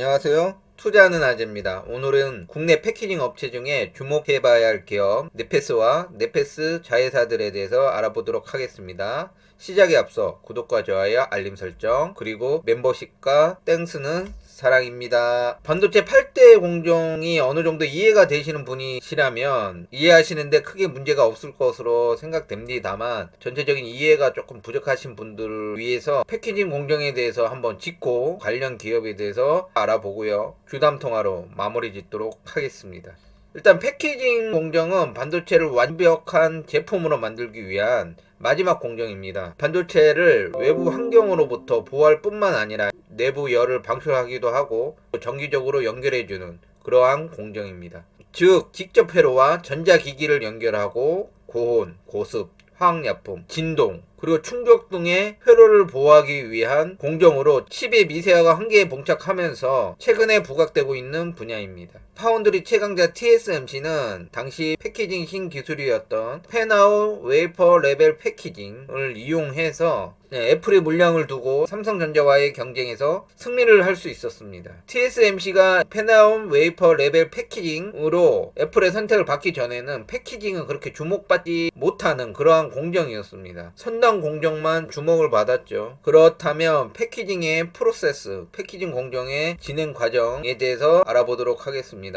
안녕하세요. 투자하는 아재입니다. 오늘은 국내 패키징 업체 중에 주목해봐야 할 기업 네페스와 네페스 자회사들에 대해서 알아보도록 하겠습니다. 시작에 앞서 구독과 좋아요, 알림 설정, 그리고 멤버십과 땡스는 사랑입니다. 반도체 8대 공정이 어느 정도 이해가 되시는 분이시라면 이해하시는데 크게 문제가 없을 것으로 생각됩니다만 전체적인 이해가 조금 부족하신 분들을 위해서 패키징 공정에 대해서 한번 짚고 관련 기업에 대해서 알아보고요. 주담 통화로 마무리 짓도록 하겠습니다. 일단 패키징 공정은 반도체를 완벽한 제품으로 만들기 위한 마지막 공정입니다. 반도체를 외부 환경으로부터 보호할 뿐만 아니라 내부 열을 방출하기도 하고 정기적으로 연결해주는 그러한 공정입니다. 즉 직접 회로와 전자기기를 연결하고 고온, 고습, 화학약품, 진동, 그리고 충격 등의 회로를 보호하기 위한 공정으로 칩의 미세화가 한계에 봉착하면서 최근에 부각되고 있는 분야입니다. 파운드리 최강자 TSMC는 당시 패키징 신기술이었던 팬아웃 웨이퍼 레벨 패키징을 이용해서 애플의 물량을 두고 삼성전자와의 경쟁에서 승리를 할 수 있었습니다. TSMC가 팬아웃 웨이퍼 레벨 패키징으로 애플의 선택을 받기 전에는 패키징은 그렇게 주목받지 못하는 그러한 공정이었습니다. 선당 공정만 주목을 받았죠. 그렇다면 패키징의 프로세스, 패키징 공정의 진행 과정에 대해서 알아보도록 하겠습니다.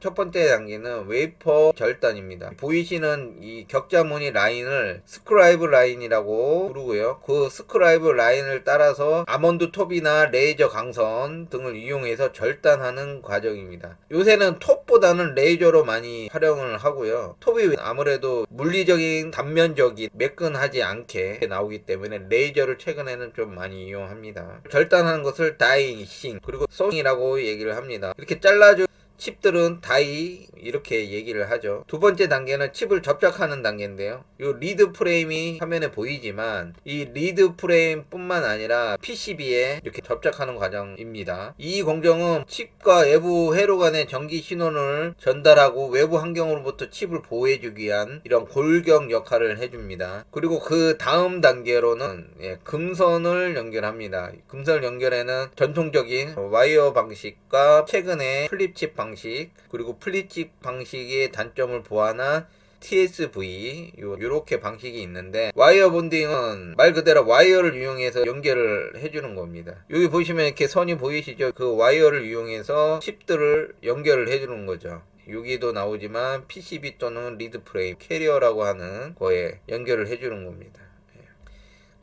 첫 번째 단계는 웨이퍼 절단입니다. 보이시는 이 격자무늬 라인을 스크라이브 라인이라고 부르고요. 그 스크라이브 라인을 따라서 아몬드 톱이나 레이저 강선 등을 이용해서 절단하는 과정입니다. 요새는 톱보다는 레이저로 많이 활용을 하고요. 톱이 아무래도 물리적인 단면적이 매끈하지 않게 나오기 때문에 레이저를 최근에는 좀 많이 이용합니다. 절단하는 것을 다이싱 그리고 소싱이라고 얘기를 합니다. 이렇게 잘라준 칩들은 다이 이렇게 얘기를 하죠. 두 번째 단계는 칩을 접착하는 단계인데요. 이 리드 프레임이 화면에 보이지만 이 리드 프레임 뿐만 아니라 PCB에 이렇게 접착하는 과정입니다. 이 공정은 칩과 외부 회로 간의 전기 신호를 전달하고 외부 환경으로부터 칩을 보호해주기 위한 이런 골격 역할을 해줍니다. 그리고 그 다음 단계로는 금선을 연결합니다. 금선을 연결에는 전통적인 와이어 방식과 최근에 플립칩 방식 그리고 플립칩 방식의 단점을 보완한 TSV 요렇게 방식이 있는데 와이어 본딩은 말 그대로 와이어를 이용해서 연결을 해주는 겁니다. 여기 보시면 이렇게 선이 보이시죠? 그 와이어를 이용해서 칩들을 연결을 해주는 거죠. 여기도 나오지만 PCB 또는 리드 프레임 캐리어라고 하는 거에 연결을 해주는 겁니다.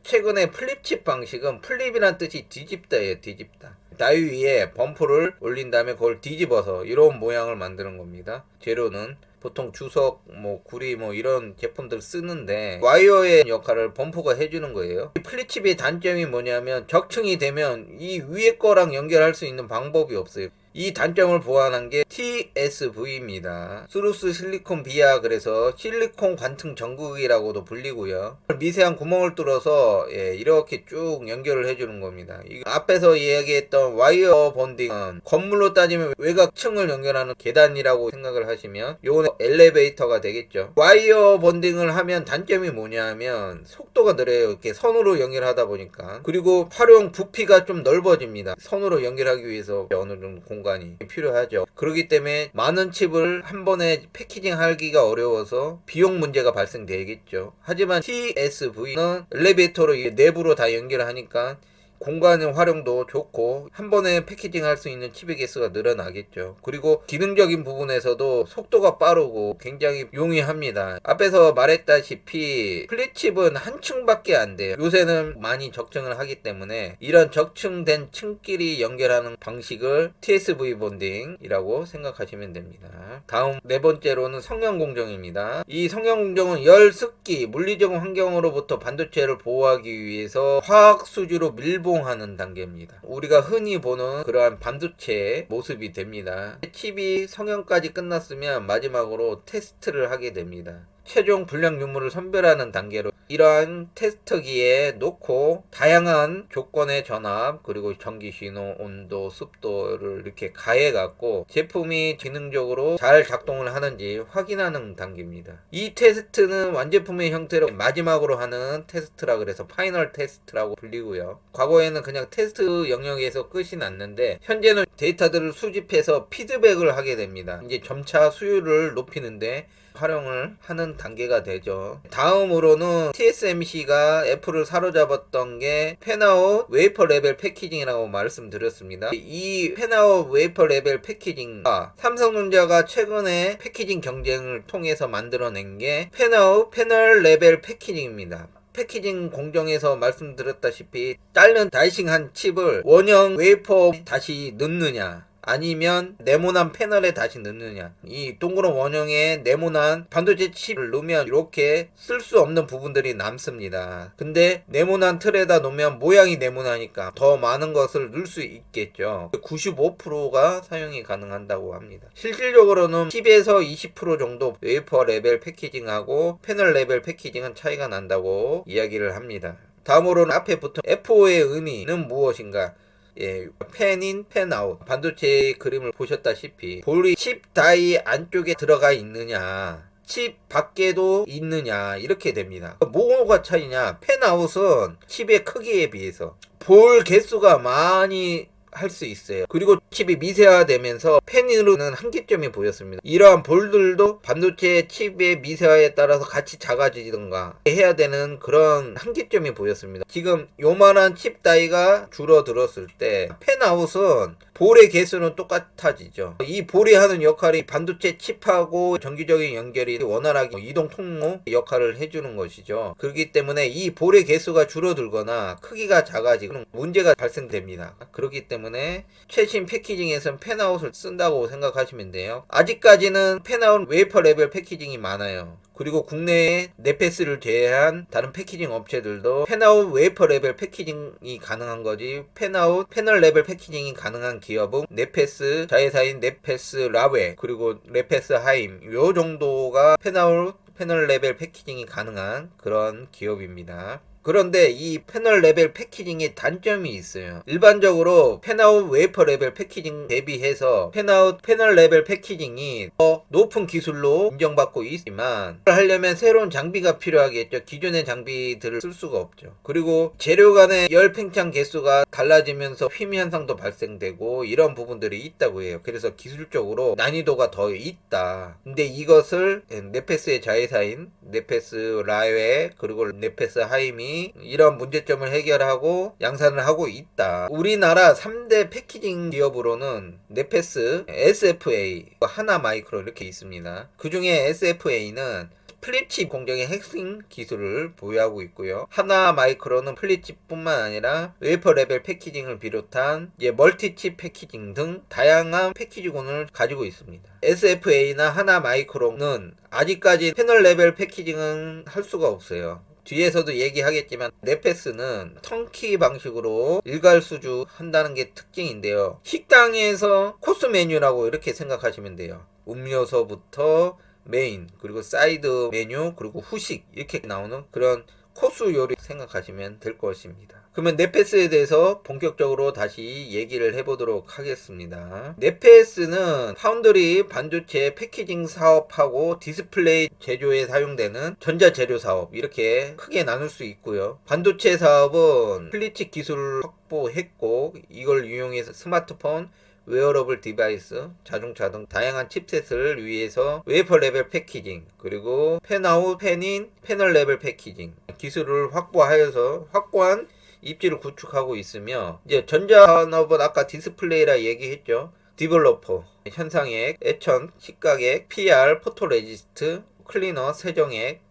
최근에 플립칩 방식은 플립이란 뜻이 뒤집다예요. 뒤집다. 다이 위에 범프를 올린 다음에 그걸 뒤집어서 이런 모양을 만드는 겁니다. 재료는 보통 주석, 구리 이런 제품들 쓰는데 와이어의 역할을 범프가 해주는 거예요. 이 플립칩의 단점이 뭐냐면 적층이 되면 이 위에 거랑 연결할 수 있는 방법이 없어요. 이 단점을 보완한 게 TSV입니다. 스루스 실리콘 비아 그래서 실리콘 관통 전극이라고도 불리고요. 미세한 구멍을 뚫어서 이렇게 쭉 연결을 해주는 겁니다. 앞에서 이야기했던 와이어 본딩은 건물로 따지면 외곽층을 연결하는 계단이라고 생각을 하시면 요거는 엘리베이터가 되겠죠. 와이어 본딩을 하면 단점이 뭐냐면 속도가 느려요. 이렇게 선으로 연결하다 보니까. 그리고 활용 부피가 좀 넓어집니다. 선으로 연결하기 위해서 어느 정도 공간이 필요하죠. 그렇기 때문에 많은 칩을 한 번에 패키징 하기가 어려워서 비용 문제가 발생되겠죠. 하지만 TSV는 엘리베이터로 내부로 다 연결하니까 공간의 활용도 좋고 한 번에 패키징 할 수 있는 칩의 개수가 늘어나겠죠. 그리고 기능적인 부분에서도 속도가 빠르고 굉장히 용이합니다. 앞에서 말했다시피 플립칩은 한 층밖에 안 돼요. 요새는 많이 적층을 하기 때문에 이런 적층된 층끼리 연결하는 방식을 TSV 본딩이라고 생각하시면 됩니다. 다음 네 번째로는 성형 공정입니다. 이 성형 공정은 열, 습기, 물리적 환경으로부터 반도체를 보호하기 위해서 화학 수지로 밀봉하는 단계입니다. 우리가 흔히 보는 그러한 반도체의 모습이 됩니다. 칩이 성형까지 끝났으면 마지막으로 테스트를 하게 됩니다. 최종 불량 유무를 선별하는 단계로 이러한 테스트기에 놓고 다양한 조건의 전압 그리고 전기 신호, 온도, 습도를 이렇게 가해 갖고 제품이 기능적으로 잘 작동을 하는지 확인하는 단계입니다. 이 테스트는 완제품의 형태로 마지막으로 하는 테스트라 그래서 파이널 테스트라고 불리고요. 과거에는 그냥 테스트 영역에서 끝이 났는데 현재는 데이터들을 수집해서 피드백을 하게 됩니다. 이제 점차 수율을 높이는데 활용을 하는 단계가 되죠. 다음으로는 TSMC가 애플을 사로잡았던 게 팬아웃 웨이퍼 레벨 패키징이라고 말씀드렸습니다. 이 팬아웃 웨이퍼 레벨 패키징과 삼성전자가 최근에 패키징 경쟁을 통해서 만들어낸 게 팬아웃 패널 레벨 패키징입니다. 패키징 공정에서 말씀드렸다시피 자른 다이싱한 칩을 원형 웨이퍼 다시 넣느냐 아니면 네모난 패널에 다시 넣느냐. 이 동그란 원형에 네모난 반도체 칩을 넣으면 이렇게 쓸 수 없는 부분들이 남습니다. 근데 네모난 틀에다 놓으면 모양이 네모나니까 더 많은 것을 넣을 수 있겠죠. 95%가 사용이 가능한다고 합니다. 실질적으로는 10에서 20% 정도 웨이퍼 레벨 패키징하고 패널 레벨 패키징은 차이가 난다고 이야기를 합니다. 다음으로는 앞에 붙은 F5의 의미는 무엇인가? 예, 팬인, 팬아웃. 반도체의 그림을 보셨다시피 볼이 칩 다이 안쪽에 들어가 있느냐, 칩 밖에도 있느냐 이렇게 됩니다. 뭐가 차이냐? 팬아웃은 칩의 크기에 비해서 볼 개수가 많이 할 수 있어요. 그리고 칩이 미세화되면서 팬으로는 한계점이 보였습니다. 이러한 볼들도 반도체 칩의 미세화에 따라서 같이 작아지던가 해야 되는 그런 한계점이 보였습니다. 지금 요만한 칩 다이가 줄어들었을 때 팬아웃은 볼의 개수는 똑같아지죠. 이 볼이 하는 역할이 반도체 칩하고 정기적인 연결이 원활하게 이동 통로 역할을 해주는 것이죠. 그렇기 때문에 이 볼의 개수가 줄어들거나 크기가 작아지는 문제가 발생됩니다. 그렇기 때문에 최신 패키징에서는 팬아웃을 쓴다고 생각하시면 돼요. 아직까지는 팬아웃 웨이퍼 레벨 패키징이 많아요. 그리고 국내에 네페스를 제외한 다른 패키징 업체들도 팬아웃 웨이퍼 레벨 패키징이 가능한 거지 팬아웃 패널 레벨 패키징이 가능한 기업은 네페스 자회사인 네페스 라웨 그리고 네페스 하임 요 정도가 팬아웃 패널 레벨 패키징이 가능한 그런 기업입니다. 그런데 이 패널 레벨 패키징에 단점이 있어요. 일반적으로 팬아웃 웨이퍼 레벨 패키징 대비해서 팬아웃 패널 레벨 패키징이 더 높은 기술로 인정받고 있지만 하려면 새로운 장비가 필요하겠죠. 기존의 장비들을 쓸 수가 없죠. 그리고 재료 간의 열 팽창 개수가 달라지면서 휨 현상도 발생되고 이런 부분들이 있다고 해요. 그래서 기술적으로 난이도가 더 있다. 근데 이것을 네페스의 자회사인 네페스 라웨 그리고 네페스 하임이 이런 문제점을 해결하고 양산을 하고 있다. 우리나라 3대 패키징 기업으로는 네페스, SFA, 하나마이크로 이렇게 있습니다. 그 중에 SFA는 플립칩 공정의 핵심 기술을 보유하고 있고요. 하나마이크로는 플립칩뿐만 아니라 웨이퍼 레벨 패키징을 비롯한 멀티칩 패키징 등 다양한 패키지군을 가지고 있습니다. SFA나 하나마이크로는 아직까지 패널 레벨 패키징은 할 수가 없어요. 뒤에서도 얘기하겠지만 네페스는 턴키 방식으로 일괄수주 한다는 게 특징인데요. 식당에서 코스 메뉴라고 이렇게 생각하시면 돼요. 음료서부터 메인 그리고 사이드 메뉴 그리고 후식 이렇게 나오는 그런 코스 요리 생각하시면 될 것입니다. 그러면 네페스에 대해서 본격적으로 다시 얘기를 해보도록 하겠습니다. 네페스는 파운드리 반도체 패키징 사업하고 디스플레이 제조에 사용되는 전자재료 사업 이렇게 크게 나눌 수 있고요. 반도체 사업은 플리칩 기술을 확보했고 이걸 이용해서 스마트폰 웨어러블 디바이스, 자동차 등 다양한 칩셋을 위해서 웨이퍼 레벨 패키징 그리고 팬아웃, 팬인, 패널 레벨 패키징 기술을 확보하여서 확고한 입지를 구축하고 있으며 이제 전자산업은 아까 디스플레이라 얘기했죠. 디벨로퍼, 현상액, 애천, 식각액, PR, 포토레지스트, 클리너, 세정액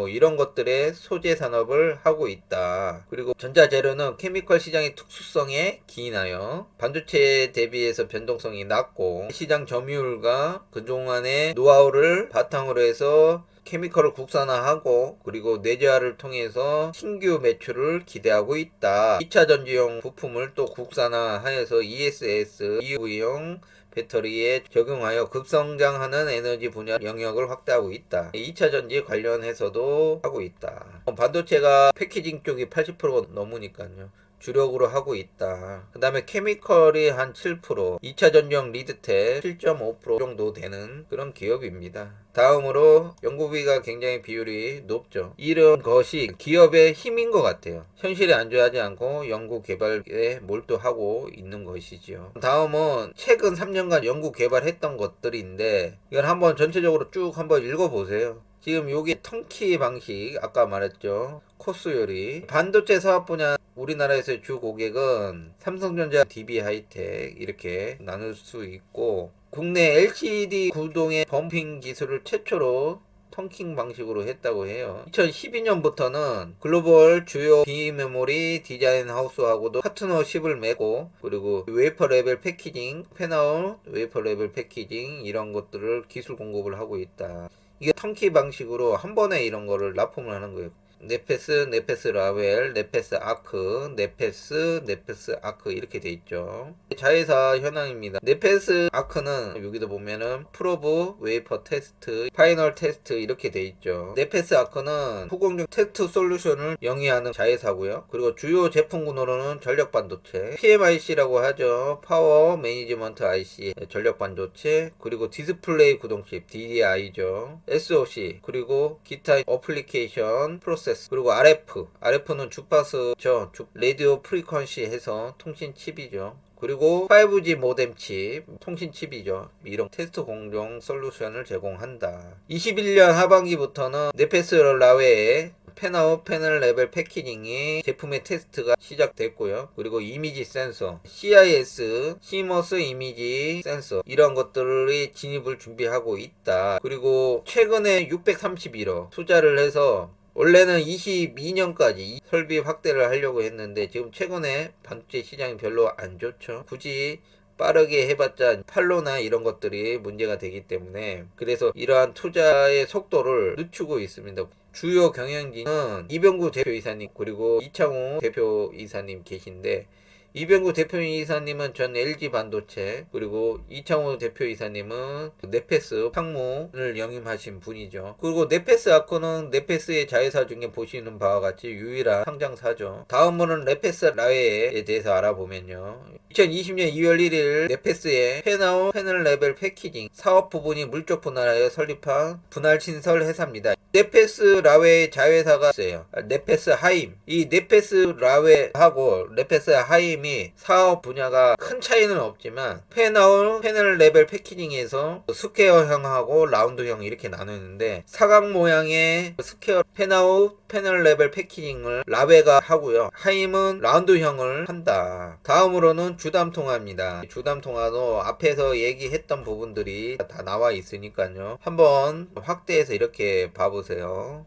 이런 것들의 소재 산업을 하고 있다. 그리고 전자재료는 케미컬 시장의 특수성에 기인하여 반도체 대비해서 변동성이 낮고 시장 점유율과 그동안의 노하우를 바탕으로 해서 케미컬을 국산화하고 그리고 내재화를 통해서 신규 매출을 기대하고 있다. 2차 전지용 부품을 또 국산화하여서 ESS, EV용 배터리에 적용하여 급성장하는 에너지 분야 영역을 확대하고 있다. 2차 전지 관련해서도 하고 있다. 반도체가 패키징 쪽이 80%가 넘으니까요. 주력으로 하고 있다. 그 다음에 케미컬이 한 7%, 2차 전지용 리드텍 7.5% 정도 되는 그런 기업입니다. 다음으로 연구비가 굉장히 비율이 높죠. 이런 것이 기업의 힘인 것 같아요. 현실에 안주하지 않고 연구 개발에 몰두하고 있는 것이지요. 다음은 최근 3년간 연구 개발했던 것들인데 이걸 한번 전체적으로 쭉 한번 읽어보세요. 지금 요게 턴키 방식, 아까 말했죠. 코스 요리. 반도체 사업 분야 우리나라에서의 주 고객은 삼성전자, DB 하이텍 이렇게 나눌 수 있고, 국내 LCD 구동의 범핑 기술을 최초로 턴킹 방식으로 했다고 해요. 2012년부터는 글로벌 주요 비메모리 디자인 하우스하고도 파트너십을 맺고, 그리고 웨이퍼 레벨 패키징, 팬아웃 웨이퍼 레벨 패키징 이런 것들을 기술 공급을 하고 있다. 이게 턴키 방식으로 한 번에 이런 거를 납품을 하는 거예요. 네페스, 네페스 라웰, 네페스 아크, 네페스 아크 이렇게 돼 있죠. 자회사 현황입니다. 네페스 아크는 여기도 보면은 프로브, 웨이퍼 테스트, 파이널 테스트 이렇게 돼 있죠. 네페스 아크는 후공정 테스트 솔루션을 영위하는 자회사고요. 그리고 주요 제품군으로는 전력 반도체, PMIC라고 하죠. 파워 매니지먼트 IC, 전력 반도체, 그리고 디스플레이 구동칩, DDI죠. SOC, 그리고 기타 어플리케이션 프로세스, 그리고 RF는 주파수죠. 라디오 프리퀀시 해서 통신 칩이죠. 그리고 5G 모뎀 칩, 통신 칩이죠. 이런 테스트 공정 솔루션을 제공한다. 21년 하반기부터는 네페스 라웨의 팬아웃 패널 레벨 패키징이 제품의 테스트가 시작됐고요. 그리고 이미지 센서, CIS, 시머스 이미지 센서 이런 것들이 진입을 준비하고 있다. 그리고 최근에 631억 투자를 해서 원래는 22년까지 설비 확대를 하려고 했는데 지금 최근에 반도체 시장이 별로 안 좋죠. 굳이 빠르게 해봤자 판로나 이런 것들이 문제가 되기 때문에 그래서 이러한 투자의 속도를 늦추고 있습니다. 주요 경영진은 이병구 대표이사님 그리고 이창호 대표이사님 계신데, 이병구 대표이사님은 전 LG 반도체, 그리고 이창호 대표이사님은 네페스 상무를 역임하신 분이죠. 그리고 네페스 아코는 네페스의 자회사 중에 보시는 바와 같이 유일한 상장사죠. 다음으로는 네페스 라웨에 대해서 알아보면요. 2020년 2월 1일 네페스의 팬아웃 패널 레벨 패키징 사업 부분이 물적 분할하여 설립한 분할 신설 회사입니다. 네페스 라웨의 자회사가 있어요. 네페스 하임. 이 네페스 라웨하고 네페스 하임이 사업 분야가 큰 차이는 없지만 팬아웃 패널 레벨 패키징에서 스퀘어형하고 라운드형 이렇게 나누는데, 사각 모양의 스퀘어 팬아웃 패널 레벨 패키징을 라웨가 하고요. 하임은 라운드형을 한다. 다음으로는 주담 통화입니다. 주담 통화도 앞에서 얘기했던 부분들이 다 나와 있으니까요. 한번 확대해서 이렇게 봐보세요.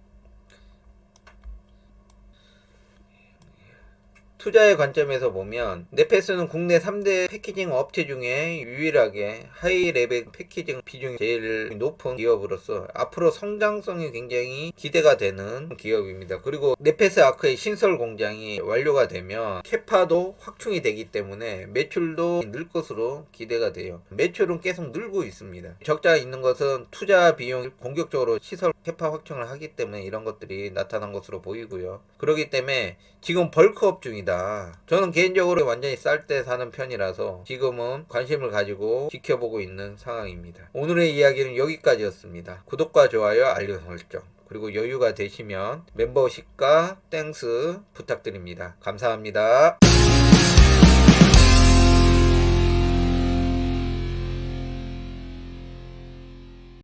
투자의 관점에서 보면 네페스는 국내 3대 패키징 업체 중에 유일하게 하이 레벨 패키징 비중이 제일 높은 기업으로서 앞으로 성장성이 굉장히 기대가 되는 기업입니다. 그리고 네페스 아크의 신설 공장이 완료가 되면 캐파도 확충이 되기 때문에 매출도 늘 것으로 기대가 돼요. 매출은 계속 늘고 있습니다. 적자가 있는 것은 투자 비용 공격적으로 시설 캐파 확충을 하기 때문에 이런 것들이 나타난 것으로 보이고요. 그렇기 때문에 지금 벌크업 중이다. 저는 개인적으로 완전히 쌀 때 사는 편이라서 지금은 관심을 가지고 지켜보고 있는 상황입니다. 오늘의 이야기는 여기까지였습니다. 구독과 좋아요, 알림 설정, 그리고 여유가 되시면 멤버십과 땡스 부탁드립니다. 감사합니다.